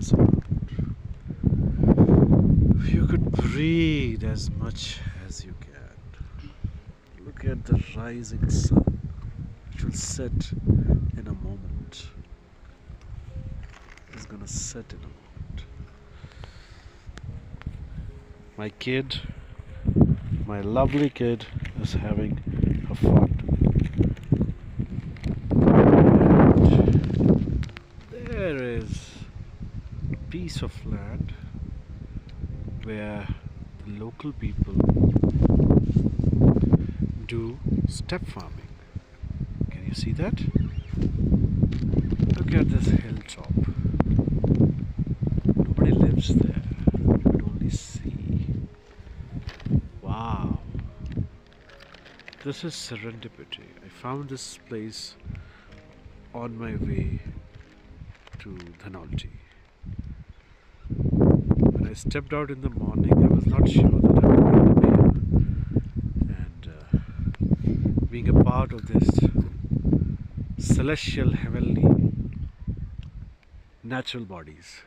stillness around. You could breathe as much as you can. Look at the rising sun, which will set in a moment. It's gonna set in a moment. My kid, my lovely kid, is having a fun. And there is a piece of land where the local people do step farming. Can you see that? Look at this hilltop. Nobody lives there. You could only see. Wow. This is serendipity. I found this place on my way to Dhanolti. When I stepped out in the morning, I was not sure that I would end up here. And being a part of this celestial, heavenly, natural bodies.